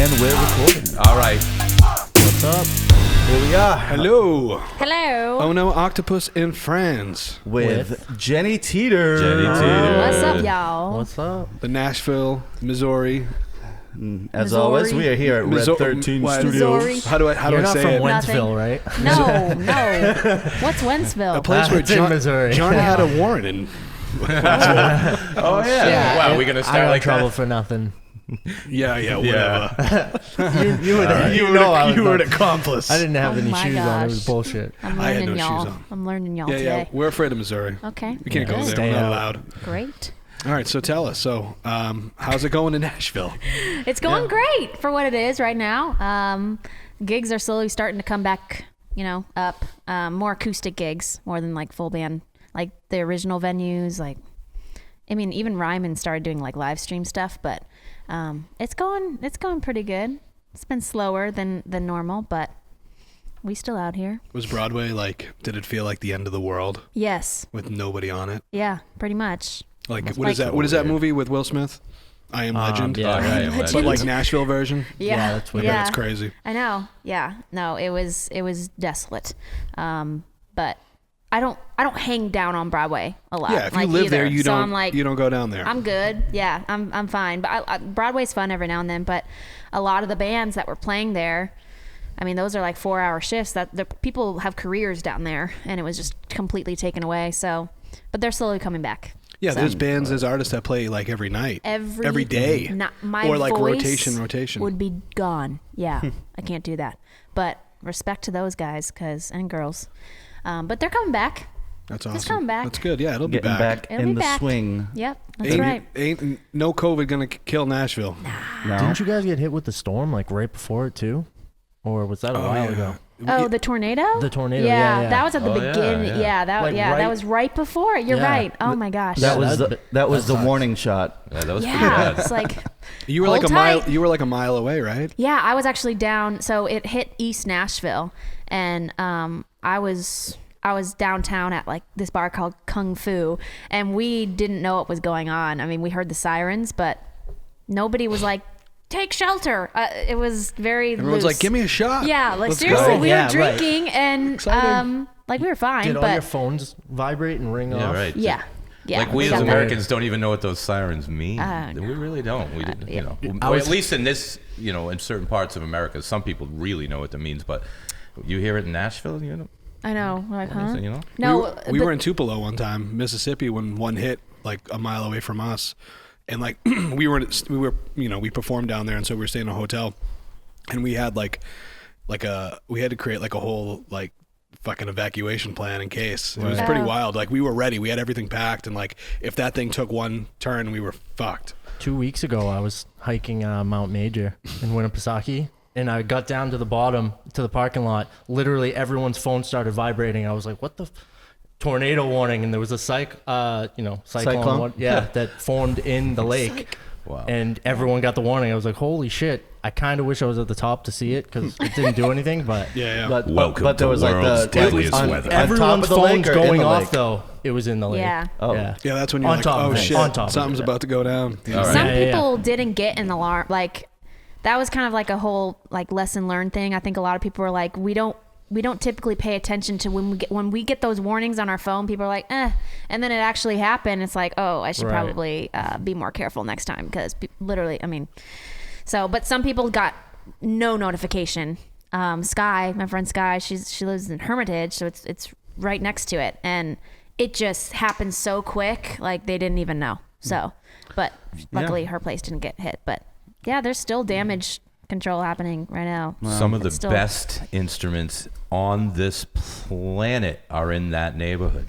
And we're recording. All right. What's up? Here we are. Hello. Hello. Oh no, Oktapus and Friends. With Jenny Teator. What's up, y'all? What's up? The Nashville, Missouri. As Missouri. always, we are here at Red 13 what? Studios. Missouri. How do I You're not say from it? Wentzville, right? No. What's A Wentzville? place where It's in Missouri. Johnny had a warrant in. Oh yeah. Wow, are we gonna I start got in like trouble that? for nothing. Yeah, whatever. You were an accomplice. I didn't have Oh any my shoes on. It was gosh. bullshit. I'm I had learning no y'all. shoes on. I'm learning y'all Yeah, today. we're afraid of Missouri. Okay. We can't go Good. there. Stay We're not out. allowed. Great. All right, so tell us. So, how's it going in Nashville? It's going great for what it is right now. Gigs are slowly starting to come back, up. More acoustic gigs, more than like full band, like the original venues. Like, I mean, even Ryman started doing like live stream stuff, but it's going pretty good. It's been slower than normal, but we still out here. Was Broadway did it feel like the end of the world Yes. with nobody on it? Yeah, pretty much. Like, That's what is like- that? What is that movie with Will Smith? I Am Legend. yeah. Oh, yeah, yeah, But like Nashville version. Yeah, that's weird. Yeah, that's crazy. I know. Yeah. No, it was desolate. But I don't hang down on Broadway a lot. Yeah, if you live there, you so don't. I'm like, you don't go down there. I'm good. Yeah, I'm fine. But Broadway's fun every now and then. But a lot of the bands that were playing there, I mean, those are like 4-hour shifts. That the people have careers down there, and it was just completely taken away. So, but they're slowly coming back. Yeah, So, there's bands, there's artists that play like every night, every day, my or like voice rotation. would be gone. Yeah, I can't do that. But respect to those guys and girls. But they're coming back. That's awesome. It's coming back. That's good. Yeah, it'll be Getting back It'll in be the back. swing. Yep, that's right. Ain't no COVID gonna kill Nashville. No? Didn't you guys get hit with the storm like right before it too? Or was that a while ago? Oh, the tornado? The tornado, yeah. That was at the Oh, yeah, beginning. yeah. Yeah, that Like that right- was right before. You're Yeah. right. Oh my gosh. That Yeah, was that the sucks. warning shot. Yeah, that was pretty yeah, bad. it's like You were Hold like a mile. tight. You were like a mile away, right? yeah, I was actually down. So it hit East Nashville, and I was downtown at like this bar called Kung Fu, and we didn't know what was going on. I mean, we heard the sirens, but nobody was like, "Take shelter." It was very Everyone's loose. like, "Give me a shot." Yeah, like Let's seriously, go. we Yeah, were right. drinking and Exciting. like we were fine, Did all your but phones vibrate and ring Yeah, off? right. yeah. Like we got as that. Americans don't even know what those sirens mean. No. We really don't. We, yeah. or at least in this, in certain parts of America, some people really know what that means. But you hear it in Nashville, I know. Like, what is huh? it, No, we were in Tupelo one time, Mississippi, when one hit like a mile away from us, and like we we performed down there, and so we were staying in a hotel, and we had we had to create like a whole like fucking evacuation plan in case. It was pretty Oh. wild. Like we were ready, we had everything packed, and like if that thing took one turn, we were fucked. 2 weeks ago, I was hiking Mount Major in Winnipesaukee, and I got down to the bottom to the parking lot. Literally, everyone's phone started vibrating. I was like, "What the?" Tornado warning, and there was a cyclone. Cyclone? That formed in the lake. Wow. And everyone got the warning. I was like, "Holy shit!" I kind of wish I was at the top to see it because it didn't do anything. But Yeah. Welcome but there to was like world's the deadliest on, weather. on top everyone's of the lake phones or in going the off lake? though. It was in the lake. Yeah. Oh. Yeah. Yeah, that's when you're On like, top of oh it. shit, On top of something's it. about to go down. All right. Some Yeah, yeah, people didn't get an alarm. Like that was kind of like a whole like lesson learned thing. I think a lot of people were like, we don't typically pay attention to when we get those warnings on our phone. People are like, and then it actually happened. It's like, oh, I should Right. probably be more careful next time because literally, I mean, so. But some people got no notification. Sky, my friend Sky, she lives in Hermitage, so it's right next to it, and it just happened so quick, like they didn't even know. So, but luckily her place didn't get hit. But yeah, there's still damage control happening right now. Some of the It's still- best instruments on this planet are in that neighborhood.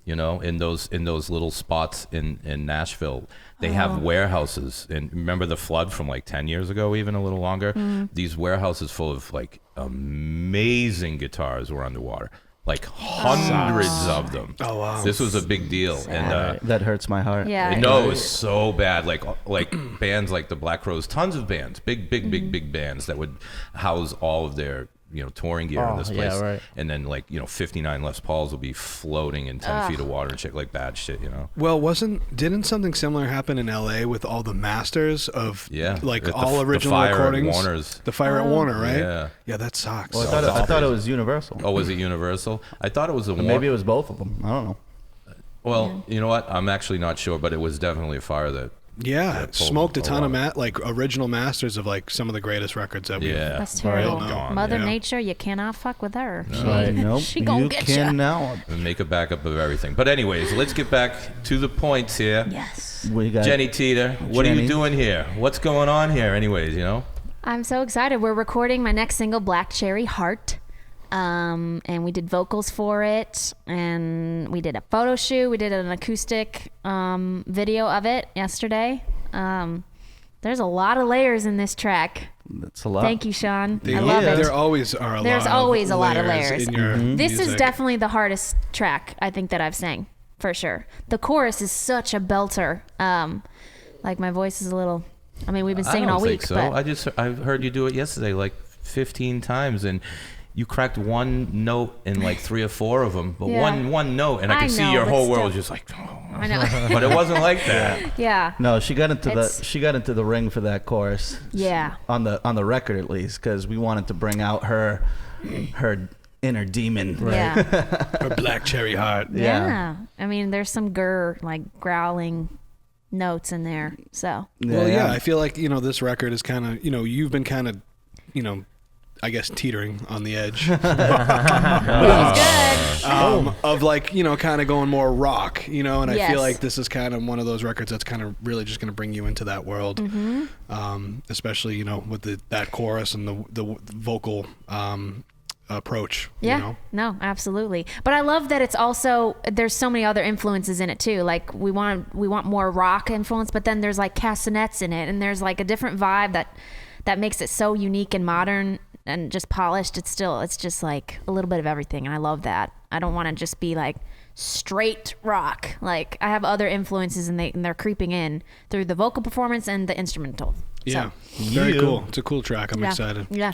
In those little spots in Nashville. They have warehouses, and remember the flood from like 10 years ago, even a little longer? These warehouses full of like amazing guitars were underwater. Like hundreds of them. Oh wow. This was a big deal. And That hurts my heart. Yeah. no, it was so bad. Like bands like the Black Crowes, tons of bands, big bands that would house all of their touring gear in this place. Yeah, right. And then 59 Les Pauls will be floating in 10 feet of water and shit, like bad shit, Well, didn't something similar happen in LA with all the masters of all original recordings? At Warner's. The fire at Warner, right? Yeah. Yeah, that sucks. Well, I thought it was Universal. Oh, was it Universal? I thought it was a Maybe it was both of them. I don't know. Well, you know what? I'm actually not sure, but it was definitely a fire that. Yeah, smoked a ton of original masters of some of the greatest records that we. Yeah, That's terrible. gone. Mother Nature, you cannot fuck with her. Right. Nope. She gonna you get can ya. now. And make a backup of everything. But anyways, let's get back to the points here. Yes. We got Jenny Teator, what are you Jenny. doing here? What's going on here? Anyways, I'm so excited. We're recording my next single, Black Cherry Heart. And we did vocals for it, and we did a photo shoot. We did an acoustic video of it yesterday. There's a lot of layers in this track. That's a lot. Thank you, Sean. I love it. There always are. There's always a lot of layers. in your This music. is definitely the hardest track I think that I've sang, for sure. The chorus is such a belter. My voice is a little. I mean, we've been singing I don't all week, think so. but I heard you do it yesterday 15 times, and you cracked one note in 3 or 4 of them, but Yeah. one note, and I I can see know, your but whole still. world just like. I know. But it wasn't like that. Yeah. No, she got into It's- she got into the ring for that chorus. Yeah. On the record at least, because we wanted to bring out her inner demon. Yeah. Or Black Cherry Heart. Yeah. I mean, there's some growling notes in there. So. Well, yeah, I feel like this record is kind of you've been kind of I guess teetering on the edge It was good. of kind of going more rock, and I Yes. feel like this is kind of one of those records that's kind of really just going to bring you into that world, especially with that chorus and the vocal approach. Yeah. No, absolutely. But I love that it's also there's so many other influences in it too. Like we want more rock influence, but then there's castanets in it, and there's a different vibe that makes it so unique and modern and just polished. It's just a little bit of everything, and I love that. I don't want to just be straight rock. I have other influences, and they're creeping in through the vocal performance and the instrumental. Yeah. So, Very cool. It's a cool track. I'm yeah. excited. Yeah.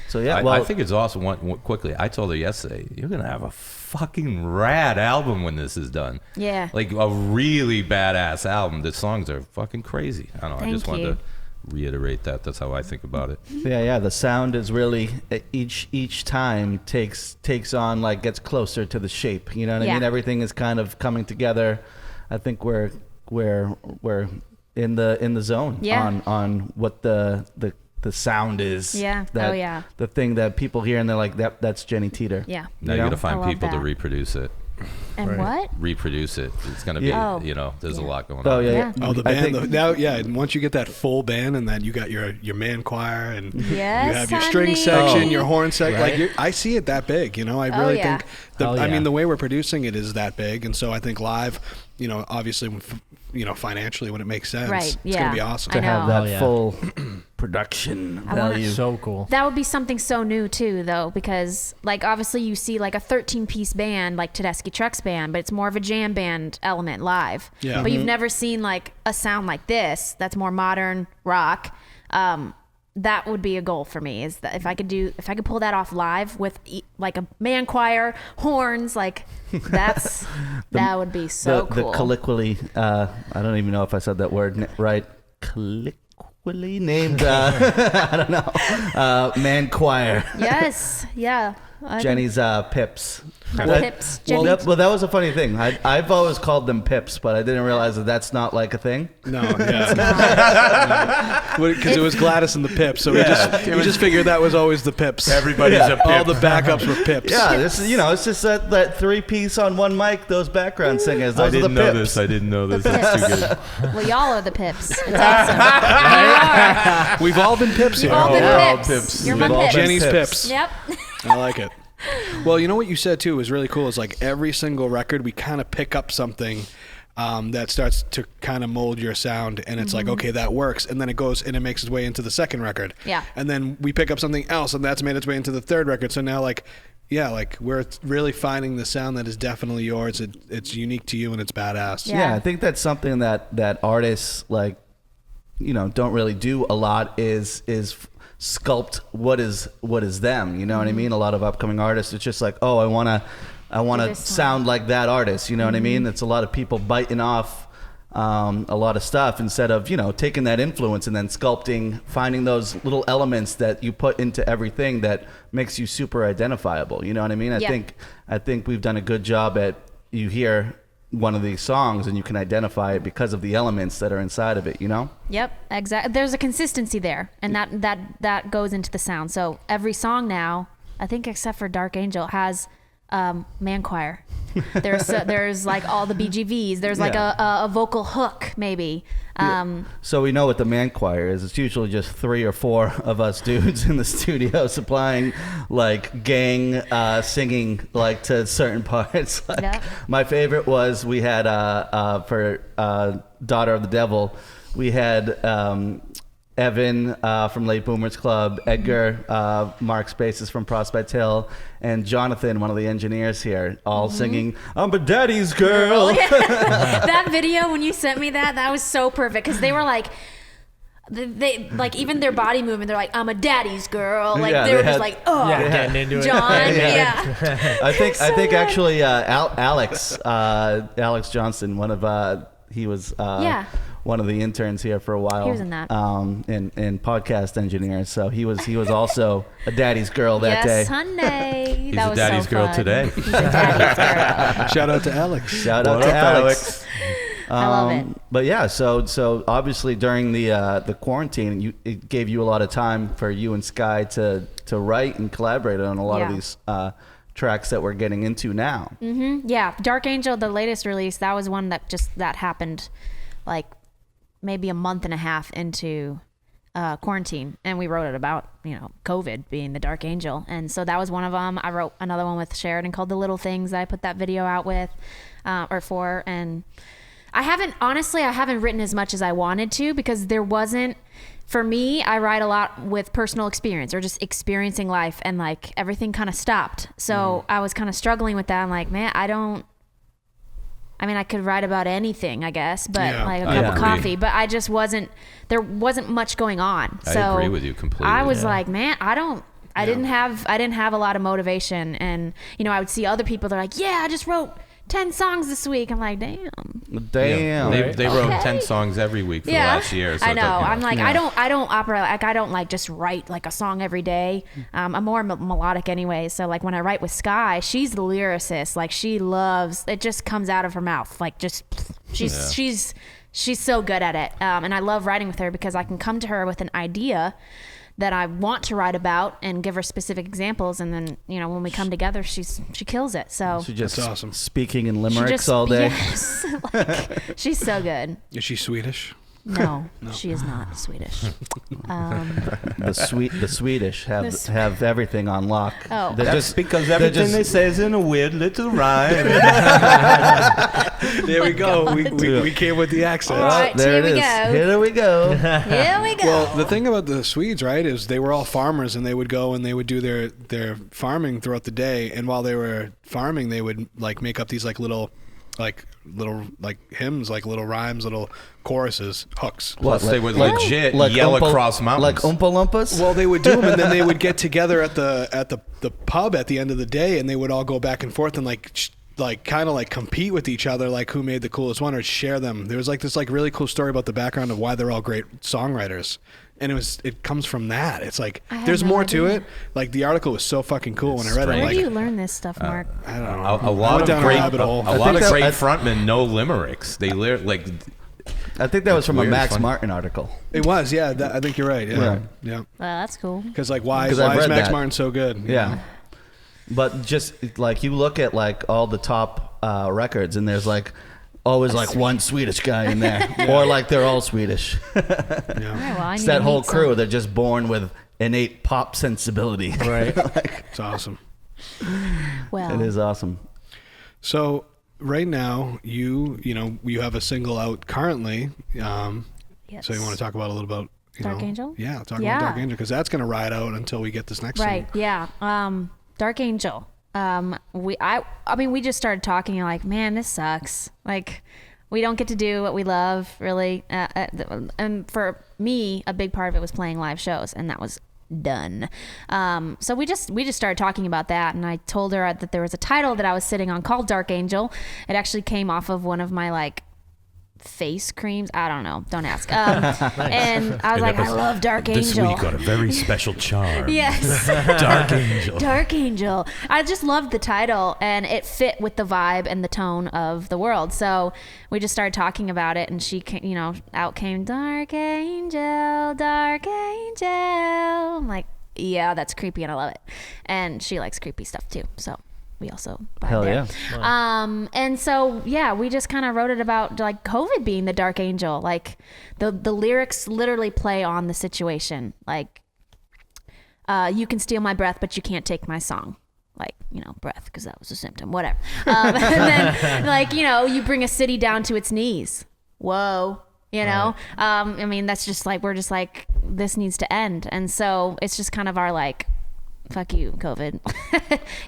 So yeah, I think it's awesome. Quickly, I told her yesterday, you're gonna have a fucking rad album when this is done. Yeah. A really badass album. The songs are fucking crazy. I don't know. I just Thank wanted you. to reiterate that. That's how I think about it. yeah. The sound is really each time takes on gets closer to the shape. You know what I Yeah. mean? Everything is kind of coming together. I think we're in the zone Yeah. on what the sound is. Yeah. That, Oh, yeah. The thing that people hear and they're like, that's Jenny Teator. Yeah. Now You you know? got to I find love people to that. reproduce it. And what? Reproduce it. It's gonna be. Yeah. Oh. There's a lot going Oh on. yeah. Yeah. Oh, the I band. think- And once you get that full band, and then you got your man choir, and Yes, you have your string honey. section, Oh. your horn section. Right. I see it that big. I Oh, really yeah. think. Oh, I yeah. mean, the way we're producing it is that big, and so I think live, obviously, financially, when it makes sense, Right, it's yeah. gonna be awesome. to I have know. that Oh, yeah. full production I wanna- value. So cool. That would be something so new too, though, because obviously you see a 13-piece band like Tedeschi Trucks band, but it's more of a jam band element live. Yeah. But you've never seen a sound like this that's more modern rock. That would be a goal for me. Is that if I could pull that off live with a man choir, horns, that would be so cool. The colloquially, I don't even know if I said that word right. Colloquially named, I don't know, man choir. Yes, yeah. I think Jenny's Pips. my That- Pips. Well, Jenny- that was a funny thing. I've always called them Pips, but I didn't realize that that's not a thing. No, yeah, because it was Gladys and the Pips, so we just figured that was always the Pips. Everybody's a pip. All the backups were Pips. Yeah, this is it's just that 3-piece on one mic. Those background singers. Those I are the didn't know Pips. this. I didn't know this. That's too good. Well, y'all are the Pips. It's awesome. You are. We've all been Pips here. You've all been we're all Pips. Pips. You're We've my all Pips. been Jenny's Pips. Pips. Yep. I like it. Well, you know what you said too was really cool. Is every single record we kind of pick up something that starts to kind of mold your sound, and it's okay, that works, and then it goes and it makes its way into the second record. Yeah. And then we pick up something else, and that's made its way into the third record. So now we're really finding the sound that is definitely yours. It's unique to you, and it's badass. Yeah. Yeah, I think that's something that artists don't really do a lot is sculpt what is them. You know what I mean? A lot of upcoming artists, it's just like, oh, I want to sound like that artist. You know what I mean? It's a lot of people biting off a lot of stuff instead of, you know, taking that influence and then sculpting, finding those little elements that you put into everything that makes you super identifiable. You know what I mean? I think we've done a good job at, you hear one of these songs and you can identify it because of the elements that are inside of it, you know? Yep, exactly. There's a consistency there, and that goes into the sound. So every song now, I think except for Dark Angel, has man choir. There's like all the BGVs. There's like a vocal hook maybe. So we know what the man choir is. It's usually just 3 or 4 of us dudes in the studio supplying like gang singing like to certain parts. Like, my favorite was we had for Daughter of the Devil, we had Evan from Late Boomers Club, Edgar, Mark Spaces from Prospect Hill, and Jonathan, one of the engineers here, all singing, I'm a daddy's girl. That video, when you sent me that was so perfect, because they were like, they like, even their body movement, they're like, I'm a daddy's girl. Like, they were just like, oh, getting into John, I think actually Alex Johnson, he was one of the interns here for a while. He was in that. In podcast engineer. So he was also a daddy's girl that day. Yes, Sunday. He's a daddy's girl today. He's a daddy's girl. Shout out to Alex. Shout out to Alex. I love it. But yeah, so obviously during the quarantine, it gave you a lot of time for you and Sky to write and collaborate on a lot of these tracks that we're getting into now. Yeah, Dark Angel, the latest release, that was one that happened like maybe a month and a half into quarantine, and we wrote it about, you know, COVID being the Dark Angel, and so that was one of them. I wrote another one with Sheridan called The Little Things that I put that video out with and I haven't written as much as I wanted to, because there wasn't, for me, I write a lot with personal experience or just experiencing life, and like everything kind of stopped, so I was kind of struggling with that. I'm like, man, I could write about anything, I guess, but like a cup of coffee, but there wasn't much going on. So I agree with you completely. I was like, man, I didn't have a lot of motivation. And, you know, I would see other people, they're like, yeah, I just wrote 10 songs this week. I'm like, damn. Yeah. They wrote 10 songs every week for the last year. So I know. I'm like, I don't operate, like, I don't like just write like a song every day. I'm more melodic anyway. So like when I write with Sky, she's the lyricist. Like, she loves, it just comes out of her mouth. Like, just, she's so good at it. And I love writing with her because I can come to her with an idea that I want to write about and give her specific examples, and then, you know, when we come together, she kills it. So she's just awesome. Speaking in limericks all day. Yes, like, she's so good. Is she Swedish? No, she is not Swedish. The Swedish have everything on lock. Oh, That's because everything they say is in a weird little rhyme. There we go. We came with the accent. All right, there here it we is. go. Here we go. Here we go. Well, the thing about the Swedes, right, is they were all farmers, and they would go and they would do their farming throughout the day, and while they were farming, they would like make up these little hymns, like little rhymes, little choruses, hooks. Plus, they would legit yell across mountains. Like Oompa Loompas? Well, they would do them, and then they would get together at the pub at the end of the day, and they would all go back and forth and kind of compete with each other, like who made the coolest one, or share them. There was like this really cool story about the background of why they're all great songwriters. And it comes from that. It's like there's more to it. Like, the article was so fucking cool when I read it. Where Like, do you learn this stuff, Mark? I don't know. A lot of great I frontmen know limericks. They like. I think that was from a weird, Max funny. Martin article. It was, yeah. I think you're right. Yeah. Well, that's cool. Because why is I've read Max that. Martin so good? Yeah. But just like you look at like all the top records, and there's like always like one Swedish guy in there, or like they're all Swedish. All right, well, I It's need that to whole meet crew. some. They're just born with innate pop sensibility. Right. It's awesome. Well, It is awesome. So right now, you have a single out currently. Yes. So you want to talk about a little about Dark Angel? Yeah, talk about Dark Angel, because that's going to ride out until we get this next Right. single. Yeah. Dark Angel. We just started talking, and like, man, this sucks. Like, we don't get to do what we love, really. And for me, a big part of it was playing live shows, and that was done. So we just started talking about that, and I told her that there was a title that I was sitting on called Dark Angel. It actually came off of one of my like face creams. I don't know. Don't ask. And I was like, I love Dark Angel. This week on a very special charm. Yes. Dark Angel. Dark Angel. I just loved the title, and it fit with the vibe and the tone of the world. So we just started talking about it, and she came, out came Dark Angel, Dark Angel. I'm like, yeah, that's creepy, and I love it. And she likes creepy stuff too. So we also vibe Hell there. yeah. Wow. And so yeah, we just kind of wrote it about like COVID being the dark angel. Like the lyrics literally play on the situation. Like you can steal my breath, but you can't take my song. Like, breath, because that was a symptom, whatever. And then like, you bring a city down to its knees. Whoa. Right. I mean, that's just like, we're just like, this needs to end. And so it's just kind of our like, fuck you, COVID.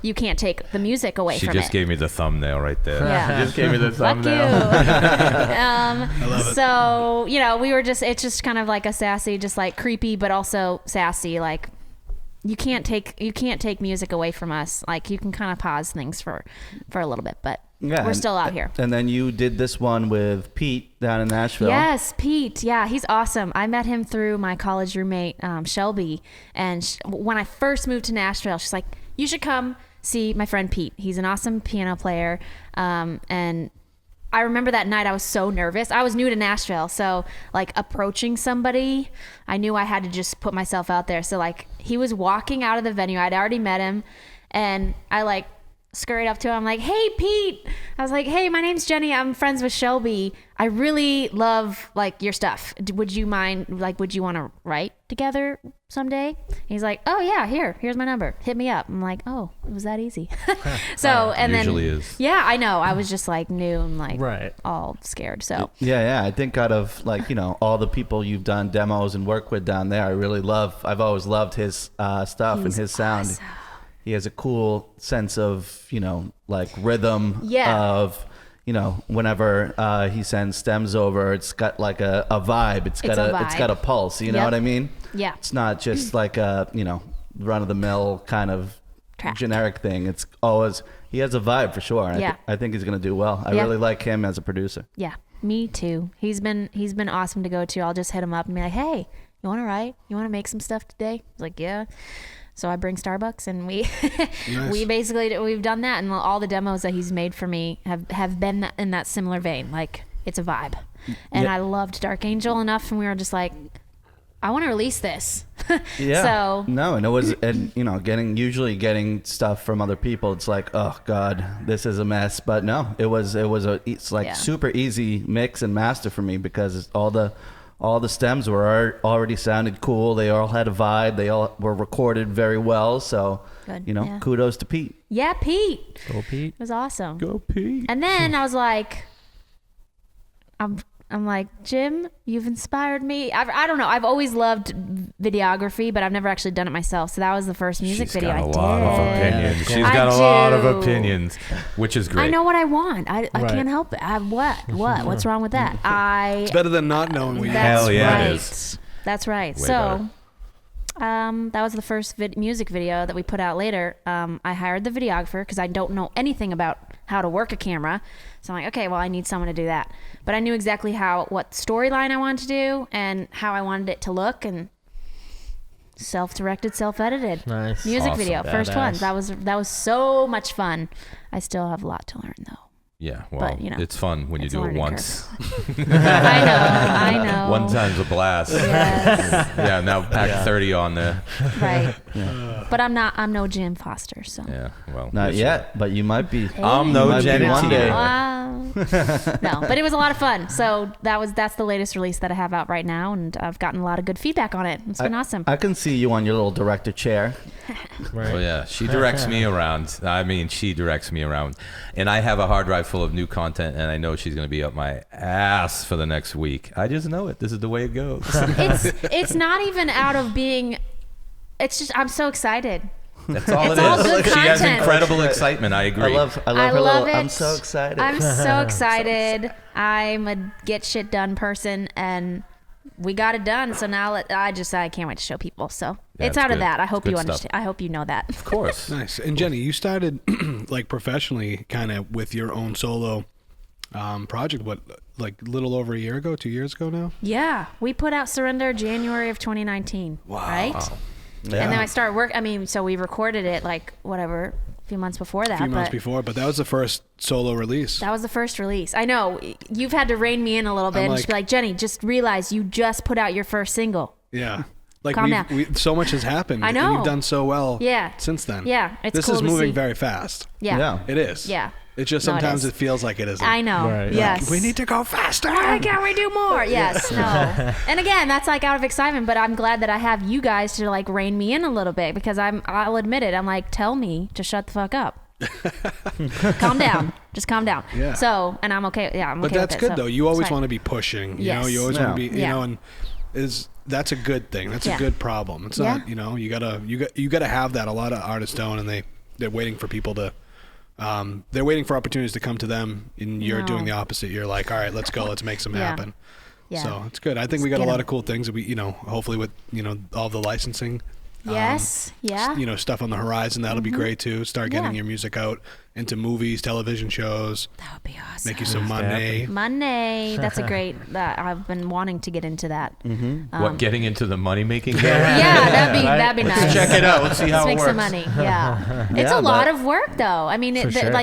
You can't take the music away from it. She just gave me the thumbnail right there. Yeah. She just gave me the thumbnail. I love it. So, it's just kind of like a sassy, just like creepy, but also sassy. Like you can't take music away from us. Like you can kind of pause things for a little bit, but we're still out here. And then you did this one with Pete down in Nashville. Yes, Pete. Yeah, he's awesome. I met him through my college roommate, Shelby. And when I first moved to Nashville, she's like, you should come see my friend Pete. He's an awesome piano player. And I remember that night I was so nervous. I was new to Nashville. So like approaching somebody, I knew I had to just put myself out there. So like he was walking out of the venue. I'd already met him. And I like scurried up to him. I'm like, hey, Pete. I was like, hey, my name's Jenny. I'm friends with Shelby. I really love like your stuff. Would you mind, like, would you want to write together someday? He's like, oh yeah, here's my number. Hit me up. I'm like, oh, it was that easy. So, and then, usually is. Yeah, I know. I was just like new and like right. all scared. So yeah. I think out of like, all the people you've done demos and work with down there, I've always loved his stuff and his sound. Awesome. He has a cool sense of, like rhythm of, whenever he sends stems over, it's got like a vibe. It's got a pulse. You know what I mean? Yeah. It's not just like a, run of the mill kind of generic thing. It's always, he has a vibe for sure. I think he's going to do well. I really like him as a producer. Yeah, me too. He's been awesome to go to. I'll just hit him up and be like, hey, you want to write? You want to make some stuff today? He's like, yeah. So I bring Starbucks, and we nice. we've done that, and all the demos that he's made for me have been in that similar vein. Like it's a vibe, and I loved Dark Angel enough, and we were just like, I want to release this. Yeah. So no, and it was, and getting stuff from other people. It's like, oh God, this is a mess. But no, it's like super easy mix and master for me because all the stems were already sounded cool. They all had a vibe. They all were recorded very well. So, good. Kudos to Pete. Yeah, Pete. Go Pete. It was awesome. Go Pete. And then I was like, I'm like, Jim, you've inspired me. I don't know. I've always loved videography, but I've never actually done it myself. So that was the first music video I did. She's got a lot of opinions. She's got a lot of opinions, which is great. I know what I want. I can't help it. What's wrong with that? It's better than not knowing what you want. Hell yeah, right. it is. That's right. Way So that was the first music video that we put out later. I hired the videographer because I don't know anything about how to work a camera. So I'm like, okay, well, I need someone to do that. But I knew exactly what storyline I wanted to do and how I wanted it to look, and self-directed, self-edited. Nice. Music Awesome. video. First one. Badass. That was so much fun. I still have a lot to learn though. Yeah, well, but, it's fun when you do it once. I know. One time's a blast. Yes. Yeah, now pack 30 on there. Right. Yeah. But I'm no Jim Foster, so. Yeah, well. Not yet, but you might be. Hey. I'm no Jenny one day. Wow. No, but it was a lot of fun. So that's the latest release that I have out right now, and I've gotten a lot of good feedback on it. It's been awesome. I can see you on your little director chair. Right. Oh yeah, she directs me around. She directs me around, and I have a hard drive full of new content, and I know she's going to be up my ass for the next week. I just know it. This is the way it goes. It's not even out of being. It's just I'm so excited. That's all It's it all is. good She has content. incredible excitement. I agree. I love her love little. it. I'm so excited. I'm so excited. I'm a get shit done person, and we got it done. So now I can't wait to show people. So Yeah, it's out of good. that. I hope Good you stuff. understand. I hope you know that. Of course. Nice. And Jenny, you started like professionally kind of with your own solo project, what, like a little over a year ago, 2 years ago now? Yeah, we put out Surrender January of 2019. Wow. Right? Yeah. And then I started work. I mean, so we recorded it like whatever, a few months before that. A few months but before, but that was the first solo release. That was the first release. I know you've had to rein me in a little bit I'm and like- just be like, Jenny, just realize you just put out your first single. Yeah. Like Calm down. so much has happened. I know. And you've done so well Yeah. since then. Yeah, it's This cool is to moving see. very fast. Yeah. Yeah. It is. Yeah. It's just No, it sometimes is. it feels like it isn't. I know. Right. Yes. We need to go faster. Why can't we do more? Yes. No. And again, that's like out of excitement, but I'm glad that I have you guys to like rein me in a little bit because I'll admit it. I'm like, tell me to shut the fuck up. Calm down. Just calm down. Yeah. So, and I'm okay. Yeah, I'm But okay that's with it. good So though. You always it's fine. want to be pushing. You Yes. know, you always Yeah. want to be. You Yeah. know, and that's a good thing. That's Yeah. a good problem. It's Yeah. not. You know, you gotta have that. A lot of artists don't, and they're waiting for people to. They're waiting for opportunities to come to them, and you're No. doing the opposite. You're like, all right, let's go, let's make some Yeah. happen. Yeah. So it's good. I think we got a Get lot 'em. of cool things that we, hopefully with, all the licensing. Yes. Yeah. Stuff on the horizon. That'll be great too. Start getting Yeah. your music out into movies, television shows. That would be awesome. Make you some money. Money. That's a great. That I've been wanting to get into that. What, getting into the money making? Yeah, that'd be nice. Check it out. Let's see how Let's it make works. some money. Yeah, it's Yeah, a lot but- of work though. I mean, For sure.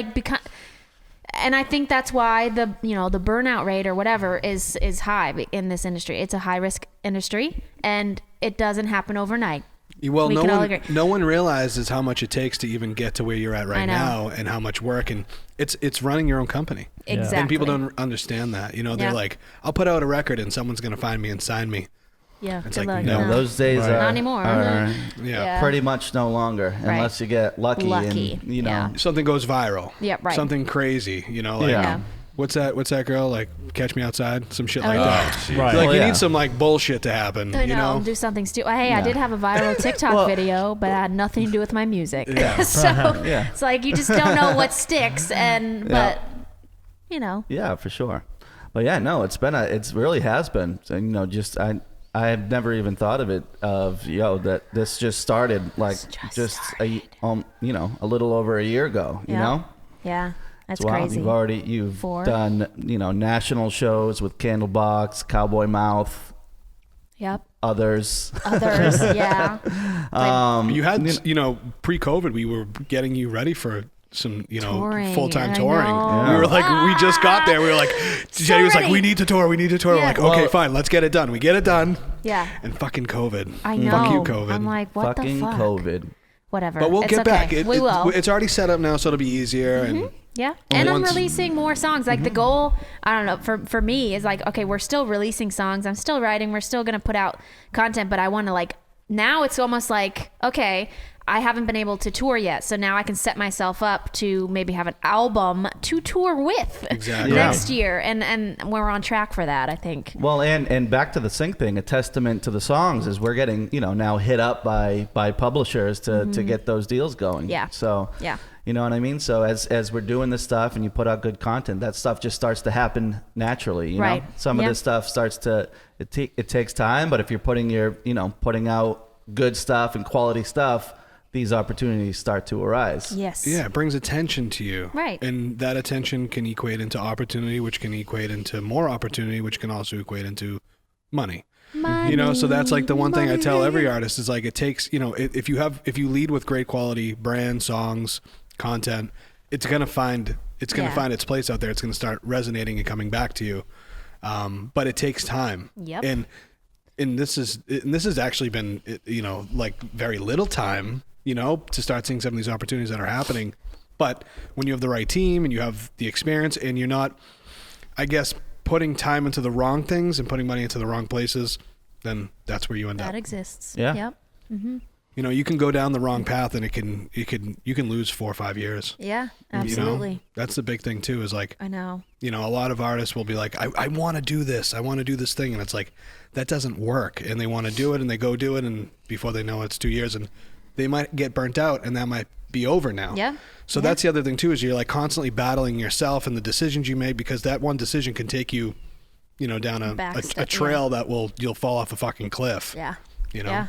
and I think that's why the burnout rate or whatever is high in this industry. It's a high risk industry, and it doesn't happen overnight. Well, We can all agree. no one realizes how much it takes to even get to where you're at I right know. now, and how much work, and it's running your own company. Exactly. And people don't understand that. They're Yeah. like, I'll put out a record and someone's gonna find me and sign me. Yeah. It's good like, luck. no. Those days Right. are Not anymore. are Yeah. pretty much no longer, Right. unless you get lucky. Lucky, And, yeah. Something goes viral. Yeah, right. Something crazy. Like, Yeah. what's that girl? Like, Catch Me Outside? Some shit like yeah. that. Right. Like, Well, you yeah. need some like bullshit to happen. I know, do something stupid. Hey, I Yeah. did have a viral TikTok Well- video, but it had nothing to do with my music. Yeah. So Yeah. it's like you just don't know what sticks, but Yeah, for sure. But yeah, no, it really has been. So, just I have never even thought of it that this just started like Just a little over a year ago. You Yeah. know, Yeah, that's Wow, crazy. you've 4. done national shows with Candlebox, Cowboy Mouth, Yep. others. Others, yeah. You had, pre-COVID, we were getting you ready for some, Touring, full-time I touring. know. We were like, we just got there. We were like, Jenny was like, ready. we need to tour. We need to tour. We're Yeah. like, okay, Well- fine, let's get it done. We get it done. Yeah. And fucking COVID. I know. Fuck you, COVID. I'm like, what Fucking the fuck? COVID. Whatever. But we'll It's get okay. back. We will. It's already set up now, so it'll be easier. And Yeah. And I'm once- releasing more songs. Like the goal, I don't know, for me is like, okay, we're still releasing songs. I'm still writing. We're still going to put out content, but I want to now it's almost like, okay, I haven't been able to tour yet. So now I can set myself up to maybe have an album to tour with Exactly. next year. And we're on track for that, I think. Well, and back to the sync thing, a testament to the songs is we're getting, now hit up by publishers to get those deals going. Yeah. So, Yeah. you know what I mean? So as we're doing this stuff and you put out good content, that stuff just starts to happen naturally, you Right. know? Some of Yeah. this stuff starts to, it takes time, but if you're putting out good stuff and quality stuff, these opportunities start to arise. Yes. yeah, it brings attention to you. Right. And that attention can equate into opportunity, which can equate into more opportunity, which can also equate into money. Money, So that's like the one thing I tell money. every artist is like, it takes, if you lead with great quality brand, songs, content, it's going to find its place out there. It's going to start resonating and coming back to you. But it takes time. Yep. And this has actually been, like very little time, to start seeing some of these opportunities that are happening. But when you have the right team and you have the experience and you're not, I guess, putting time into the wrong things and putting money into the wrong places, then that's where you end That up. exists. Yeah. Yep. You can go down the wrong path and you can lose 4 or 5 years. Yeah, absolutely. That's the big thing too, is like, I know. a lot of artists will be like, I want to do this. I want to do this thing. And it's like, that doesn't work. And they want to do it and they go do it. And before they know it, it's 2 years and they might get burnt out and that might be over now. Yeah. So Yeah. that's the other thing too, is you're like constantly battling yourself and the decisions you make, because that one decision can take you down a Backstep, trail that you'll fall off a fucking cliff. Yeah. Yeah.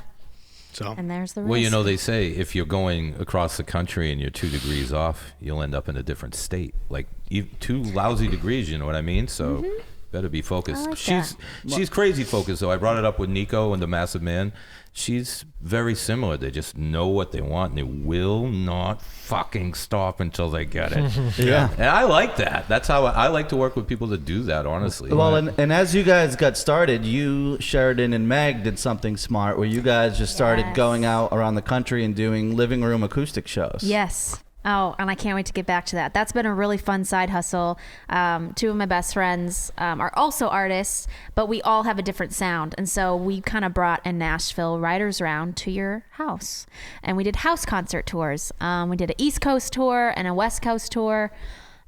So. And there's the risk. Well, they say if you're going across the country and you're 2 degrees off, you'll end up in a different state. Like 2 lousy degrees, you know what I mean? So better be focused. She's crazy focused, though. I brought it up with Nico and the Massive Man. She's very similar. They just know what they want, and they will not fucking stop until they get it. Yeah. And I like that. That's how I like to work with people that do that, honestly. Well, and as you guys got started, you, Sheridan, and Meg did something smart where you guys just started going out around the country and doing living room acoustic shows. Yes. Oh, and I can't wait to get back to that. That's been a really fun side hustle. 2 of my best friends are also artists, but we all have a different sound. And so we kind of brought a Nashville writers round to your house. And we did house concert tours. We did an East Coast tour and a West Coast tour,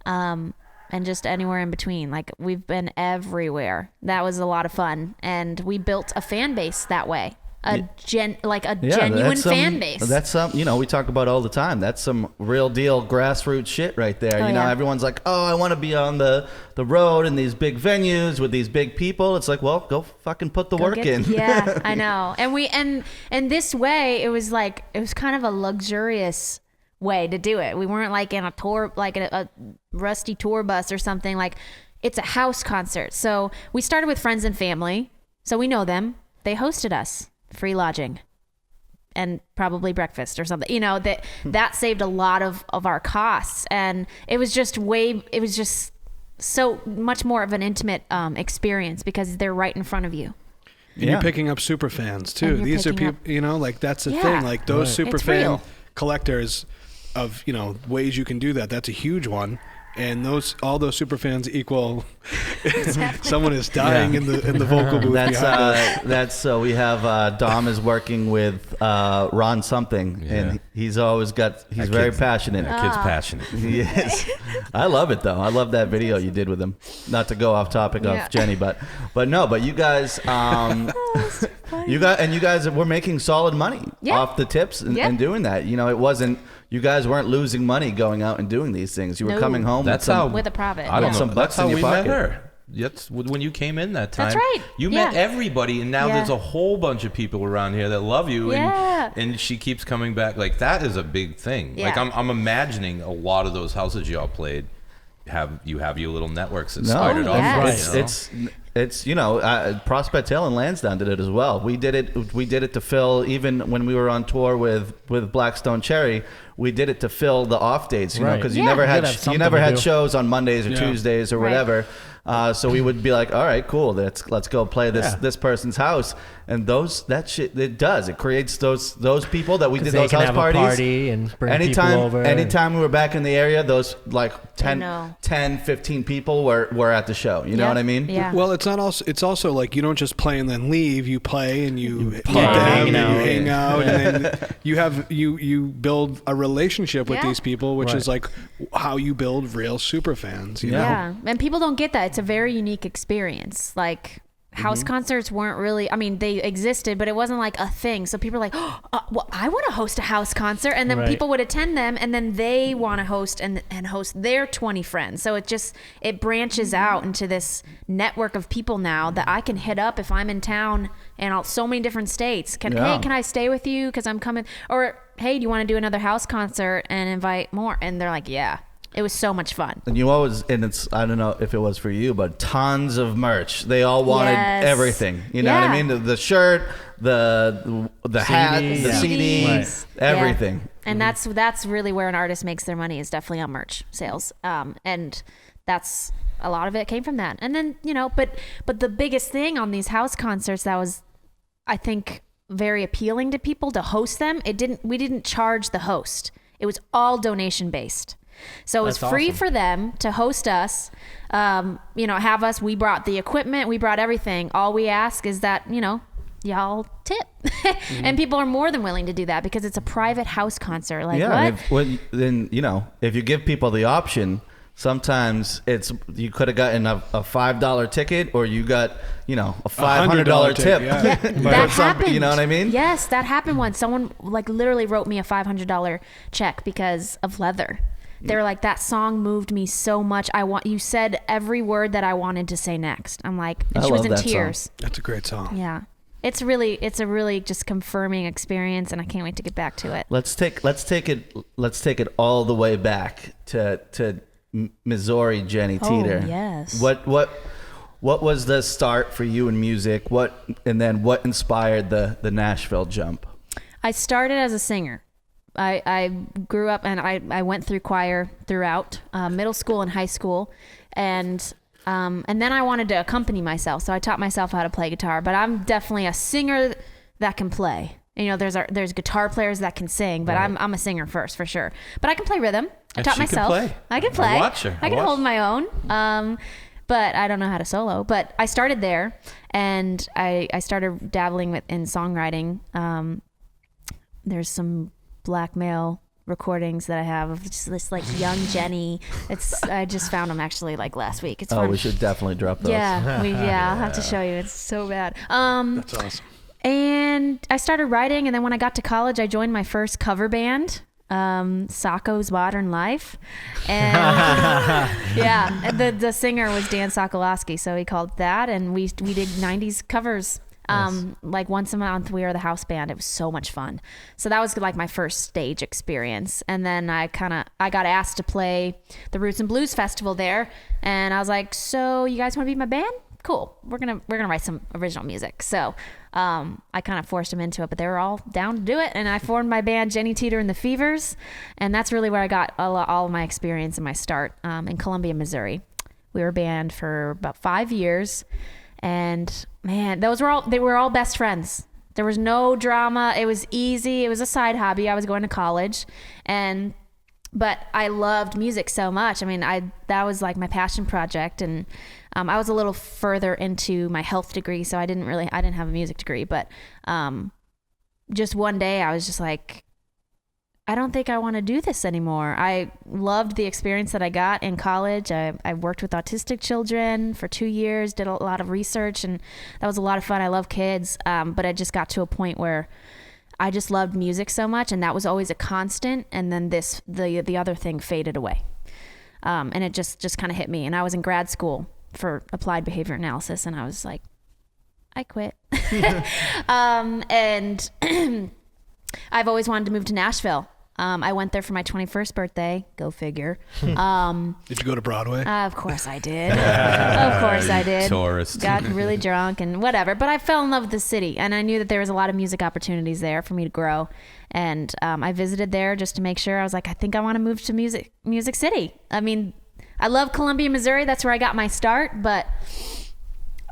and just anywhere in between. Like, we've been everywhere. That was a lot of fun. And we built a fan base that way. Genuine fan base. That's we talk about all the time. That's some real deal grassroots shit right there. Everyone's like, oh, I want to be on the road in these big venues with these big people. It's like, well, go fucking put the work in. Yeah, I know. And this way, it was kind of a luxurious way to do it. We weren't like in a tour, like a rusty tour bus or something. Like, it's a house concert. So we started with friends and family. So we know them. They hosted us. Free lodging and probably breakfast or something, that saved a lot of our costs. And it was just so much more of an intimate experience because they're right in front of you. And you're picking up super fans too. These are people, that's the thing. Like those super fan collectors of, ways you can do that. That's a huge one. And all those super fans equal someone is dying in the vocal booth. We have Dom is working with Ron something, and he's very passionate. That kid's passionate. He is. I love it though. I love that video you did with him. Not to go off topic of Jenny, but you guys, you guys were making solid money off the tips and doing that. It wasn't. You guys weren't losing money going out and doing these things. You were coming home with a profit. I don't know. That's how we met her. That's when you came in that time. That's right. You met everybody, and now there's a whole bunch of people around here that love you, and she keeps coming back. Like, that is a big thing. Like, I'm imagining a lot of those houses y'all played you have your little networks that started off right. It's Prospect Hill and Lansdowne did it as well. We did it to fill, even when we were on tour with Blackstone Cherry, we did it to fill the off dates, because you never had shows on Mondays or Tuesdays or whatever. So we would be like, all right, cool, let's go play this person's house. And it creates those people that we did those house parties. Party and bring people over. Anytime we were back in the area, those like 10, 15 people were at the show. You know what I mean? Yeah. Well, it's also like, you don't just play and then leave. You play and you hang out, and then you build a relationship with these people, which is like how you build real super fans. You know? Yeah, and people don't get that. It's a very unique experience. Like, house concerts weren't really, they existed, but it wasn't like a thing. So people are like, well, I want to host a house concert. And then people would attend them, and then they want to host and host their 20 friends. So it branches out into this network of people now that I can hit up if I'm in town and so many different states. Hey, can I stay with you? Because I'm coming. Or, hey, do you want to do another house concert and invite more? And they're like, yeah. It was so much fun. And I don't know if it was for you, but tons of merch. They all wanted everything. You know what I mean? The shirt, the hat, the CDs, everything. Yeah. And that's really where an artist makes their money, is definitely on merch sales. And that's a lot of it came from that. And then, but the biggest thing on these house concerts that was, I think, very appealing to people to host them, we didn't charge the host. It was all donation based. So it was free for them to host us, have us. We brought the equipment, we brought everything. All we ask is that, y'all tip. And people are more than willing to do that because it's a private house concert. Like, what? If you give people the option, sometimes you could have gotten a $5 ticket, or you got, a $500 tip. Yeah. That happened. You know what I mean? Yes, that happened once. Someone literally wrote me a $500 check because of leather. They were like, that song moved me so much. You said every word that I wanted to say next. I'm like, and she was in tears. That's a great song. Yeah. It's a really just confirming experience, and I can't wait to get back to it. Let's take it all the way back to Missouri, Jenny Teator. Oh, yes. What was the start for you in music? What inspired the Nashville jump? I started as a singer. I grew up and I went through choir throughout middle school and high school, and then I wanted to accompany myself, so I taught myself how to play guitar. But I'm definitely a singer that can play. You know, there's guitar players that can sing, but right. I'm a singer first for sure. But I can play rhythm. I taught myself. I can play. Watch her. I can hold my own. But I don't know how to solo. But I started there, and I started dabbling in songwriting. There's some black male recordings that I have of just this like young Jenny. I just found them actually like last week. It's fun. We should definitely drop those. Yeah, I'll have to show you. It's so bad. That's awesome. And I started writing, and then when I got to college, I joined my first cover band, Sacco's Modern Life. And yeah, the singer was Dan Sokolowski, so he called that, and we did 90s covers. Nice. Like once a month we were the house band. It was so much fun. So that was like my first stage experience. And then I got asked to play the Roots and Blues Festival there, and I was like, so you guys want to be my band? Cool. We're gonna write some original music. So I kind of forced them into it, but they were all down to do it. And I formed my band, Jenny Teator and the Fevers, and that's really where I got all of my experience and my start in Columbia, Missouri. We were a band for about 5 years. And man, they were all best friends. There was no drama. It was easy. It was a side hobby. I was going to college, but I loved music so much. I mean, that was like my passion project. And I was a little further into my health degree, so I didn't have a music degree. But just one day, I was just like, I don't think I want to do this anymore. I loved the experience that I got in college. I worked with autistic children for 2 years, did a lot of research, and that was a lot of fun. I love kids, but I just got to a point where I just loved music so much, and that was always a constant. And then the other thing faded away, and it just kind of hit me. And I was in grad school for applied behavior analysis, and I was like, I quit. And I've always wanted to move to Nashville. I went there for my 21st birthday. Go figure. Did you go to Broadway? Of course I did. Of course I did. Tourist. Got really drunk and whatever. But I fell in love with the city, and I knew that there was a lot of music opportunities there for me to grow. And I visited there just to make sure. I was like, I think I want to move to Music City. I mean, I love Columbia, Missouri. That's where I got my start. But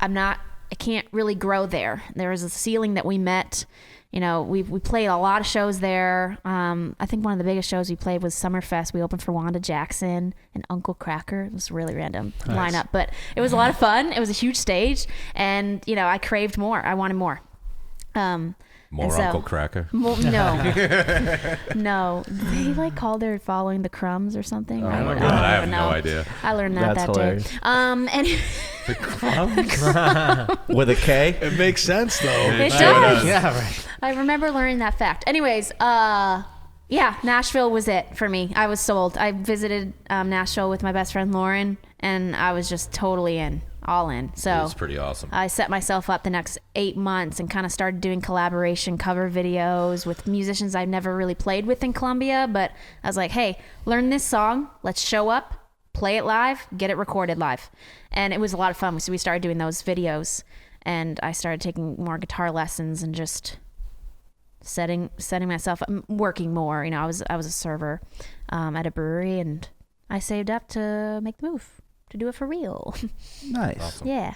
I can't really grow there. There was a ceiling that we met. You know, we played a lot of shows there. I think one of the biggest shows we played was Summerfest. We opened for Wanda Jackson and Uncle Kracker. It was a really random lineup, but it was a lot of fun. It was a huge stage, and you know, I craved more. I wanted more. Uncle Kracker? No. They like called her following the crumbs or something. Oh my God, I have no idea. I learned that hilarious. day. And The crumbs? With a K? It makes sense though. It does. Yeah, right. I remember learning that fact. Anyways, yeah, Nashville was it for me. I was sold. I visited Nashville with my best friend Lauren, and I was just totally all in. So It's pretty awesome. I set myself up the next 8 months and kind of started doing collaboration cover videos with musicians I've never really played with in Columbia. But I was like, hey, learn this song. Let's show up, play it live, get it recorded live. And it was a lot of fun. So we started doing those videos, and I started taking more guitar lessons and just setting myself up, working more. You know, I was a server at a brewery, and I saved up to make the move, to do it for real. Nice. Awesome. Yeah.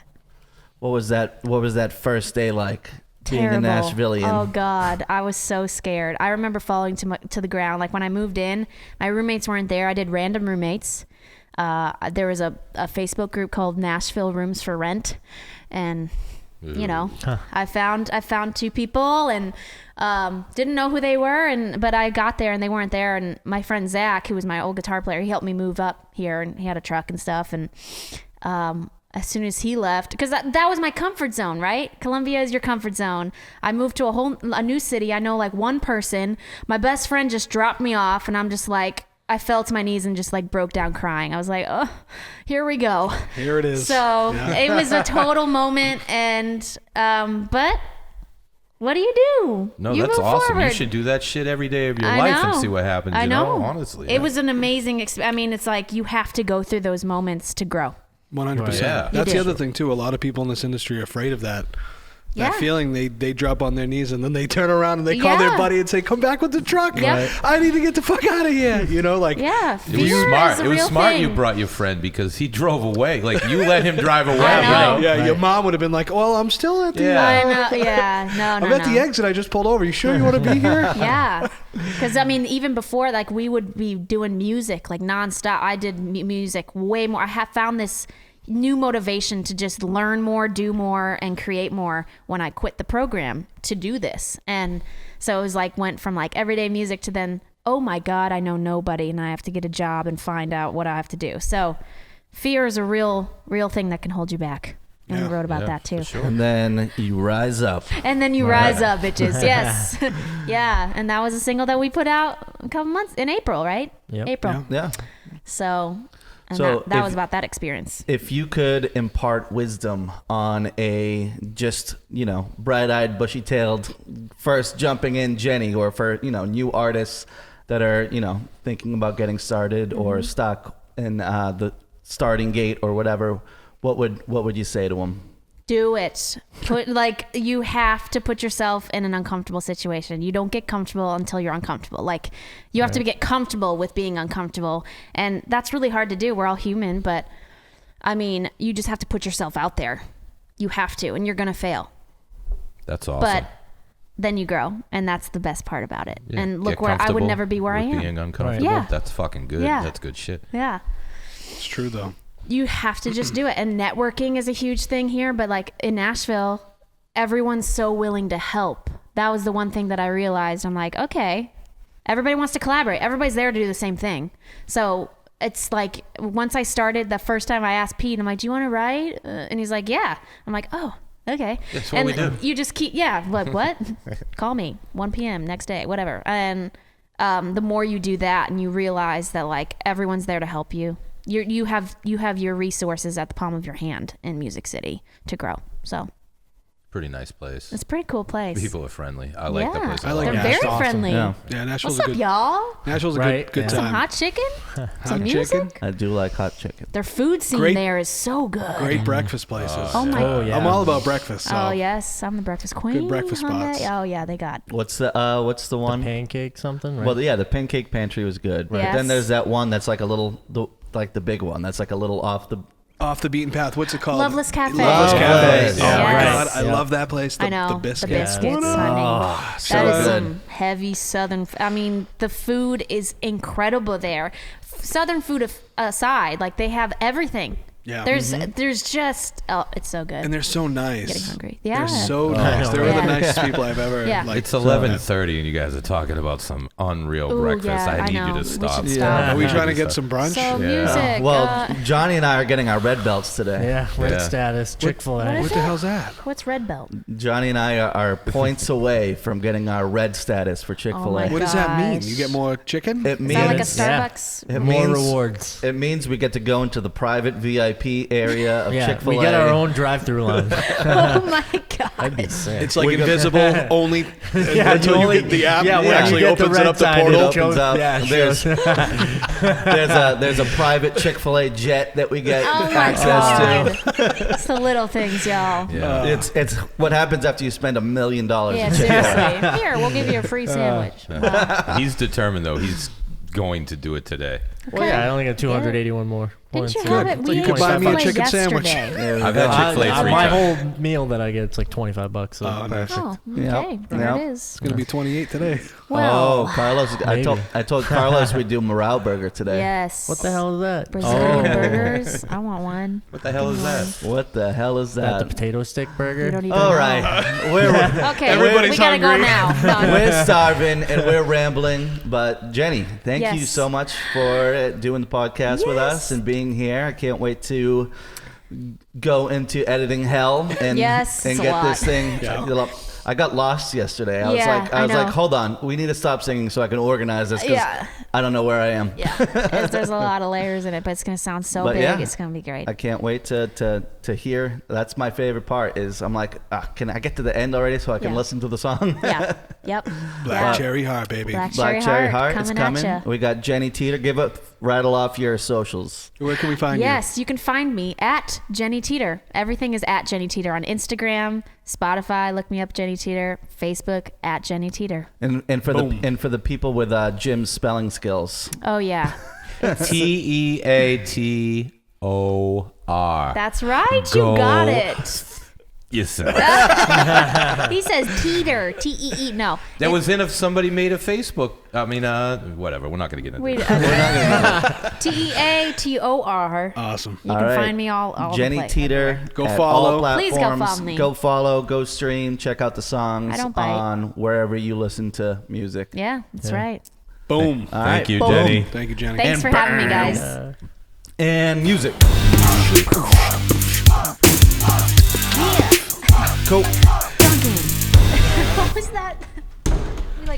What was that first day like? Terrible. Being a Nashvilleian. Oh God, I was so scared. I remember falling to the ground. Like when I moved in, my roommates weren't there. I did random roommates. There was a Facebook group called Nashville Rooms for Rent, and you know, I found 2 people and didn't know who they were, but I got there and they weren't there. And my friend Zach, who was my old guitar player, he helped me move up here, and he had a truck and stuff. And as soon as he left, because that was my comfort zone, right? Columbia is your comfort zone. I moved to a new city. I know like one person. My best friend just dropped me off, and I'm just like, I fell to my knees and just like broke down crying. I was like, oh, here we go. Here it is. So it was a total moment. And, but what do you do? No, You that's move awesome. forward. You should do that shit every day of your I life and know. see what happens. I You know. honestly. It was an amazing I mean, it's like you have to go through those moments to grow. 100%. Yeah. That's You the do. other thing too. A lot of people in this industry are afraid of that. Yeah. That feeling, they drop on their knees and then they turn around and they call their Yeah. buddy and say, "Come back with the truck. Yep. I need to get the fuck out of here." You know, like Yeah. It was fear smart. is a It was real smart thing. you brought your friend because he drove away. Like you let him drive away. I know. You know? Yeah, your mom would have been like, "Well, I'm still at the. Yeah. I know. Yeah. No, I'm no, at the exit. I just pulled over. You sure you want to be here?" Yeah. Because, I mean, even before, like, we would be doing music, like, nonstop. I did music way more. I have found this new motivation to just learn more, do more, and create more when I quit the program to do this. And so it was like, went from, like, everyday music to then, oh, my God, I know nobody, and I have to get a job and find out what I have to do. So fear is a real thing that can hold you back. And we wrote about that, too. for sure. And then you rise up. And then you rise up, bitches. Yes. Yeah. And that was a single that we put out a couple months in April, right? Yep. April. Yeah. So, and So that if- was about that experience. If you could impart wisdom on a just, bright-eyed, bushy-tailed, first jumping in Jenny, or for, new artists that are, thinking about getting started or stuck in the starting gate or whatever, what would you say to them? Do it. You have to put yourself in an uncomfortable situation. You don't get comfortable until you're uncomfortable. Like, you have to get comfortable with being uncomfortable. And that's really hard to do. We're all human, but I mean, you just have to put yourself out there. You have to, and you're going to fail. That's awesome. But then you grow, and that's the best part about it. Yeah, And get look, where I would comfortable never be where I with am. Being uncomfortable. Yeah. That's fucking good. Yeah. That's good shit. Yeah. It's true though. You have to just do it. And networking is a huge thing here, but like in Nashville, everyone's so willing to help. That was the one thing that I realized. I'm like, okay, everybody wants to collaborate. Everybody's there to do the same thing. So it's like, once I started, the first time I asked Pete, I'm like, do you want to write? And he's like, yeah. I'm like, oh, okay. That's what and we do. you just keep, what? Call me 1 p.m. next day, whatever. And the more you do that and you realize that like everyone's there to help you, you have your resources at the palm of your hand in Music City to grow. So Pretty nice place. it's a pretty cool place. People are friendly. I like that Yeah. place. I like They're that. very That's awesome. friendly. Yeah. Yeah, Nashville's What's a up, good. y'all? Nashville's a Right, good yeah. Some time. hot chicken? Hot Some music? chicken. I do like hot chicken. Their food scene Great- there is so good. Great breakfast places. Oh my. Oh, yeah. I'm all about breakfast. So. Oh yes, I'm the breakfast queen. breakfast honey. spots. Oh yeah, they got. What's the one? Pancake something, right? Well, yeah, the pancake pantry was good. But Yes. then there's that one that's like a little, like the big one. That's like a little off the. Off the beaten path. What's it called? Loveless Cafe. Loveless Loveless. Cafe. Oh my Yes. god, I Yeah. love that place. The, I know the biscuits. biscuits, What up? honey. so That is good. some heavy Southern. I mean, the food is incredible there. Southern food aside, like they have everything. Yeah. There's just it's so good. And they're so nice. Getting hungry. Yeah. They're so nice. They're Yeah. the nicest people I've ever. Yeah. Like, It's 11:30 and you guys are talking about some unreal Ooh, breakfast. yeah, I I need know. you We to should stop. stop. Are we Yeah. trying to get some brunch? So music. Well, Johnny and I are getting our red belts today. yeah, red Yeah. status, Chick-fil-A. What is What the hell's that? what's red belt? Johnny and I are points away from getting our red status for Chick-fil-A. my What does that mean? Gosh. You get more chicken? It Is means that like a Yeah. Starbucks? it More means- rewards. It means we get to go into the private VIP area of Yeah, Chick-fil-A. we get our own drive-through line. Oh my god. That'd be sick. It's like We got- invisible only until you you only- get the app. yeah, it when you actually get the opens it red up the sign, it portal. opens up. Yeah, it there's, shows. there's a private Chick-fil-A jet that we get Oh my access god. It's the little things, y'all. Yeah. to. It's what happens after you spend $1 million. Yeah, at Chick-fil-A. seriously. Here, we'll give you a free sandwich. Wow. He's determined though. He's going to do it today. Well, yeah, I only got 281 more. Didn't you points. have Yeah. it? It's We like You could buy me a 25 chicken bucks. sandwich. yesterday. I've had Chick-fil-A three My times. whole meal that I get, it's like $25. So Oh, nice. Oh, Yeah. okay. There Yeah. it is. It's gonna be 28 today. Well, Carlos! I Maybe. told Carlos we'd do morale burger today. yes. What the hell is that? Brazilian Oh. burgers. I want one. What the hell is that? What the hell is Is that the that? potato stick You burger? don't even All know. right, we're Okay, Everybody's we gotta go hungry. now. No, we're starving and we're rambling. But Jenny, thank you Yes. so much for doing the podcast with Yes. us and being here. I can't wait to go into editing hell and Yes, and it's a get lot. this thing. Yeah. I got lost yesterday. I Yeah, was I know. like, hold on, we need to stop singing so I can organize this because Yeah. I don't know where I am. Yeah, there's a lot of layers in it, but it's gonna sound so But big. yeah. It's gonna be great. I can't wait to hear. That's my favorite part. Is I'm like, can I get to the end already so I can Yeah. listen to the song? Yeah. Yep. Black Yeah. Cherry Heart, baby. Black Black Cherry Heart is coming coming. at ya. We got Jenny Teator. Rattle off your socials. Where can we find Yes, you can find me at Jenny Teator. Everything is at Jenny Teator on Instagram, Spotify. Look me up, Jenny Teator. Facebook at Jenny Teator. And for the people with Jim's spelling skills. Oh yeah, Teator. that's right. Go. You got it. You said He says Teeter, T-E-E. No, that was in if somebody made a Facebook. I mean, whatever. We're not gonna get into wait. that. Teator. Awesome. You All can right. find me all Jenny the place. Teator. Go at follow. all Please go platforms. follow me. Go follow. Go stream. Check out the songs I don't bite. on wherever you listen to music. Yeah, that's right. Boom. All Thank right, you, boom. Jenny. Thank you, Jenny. Thanks And for having me, bam. guys. And music. Yeah. Cool. Duncan. What was that?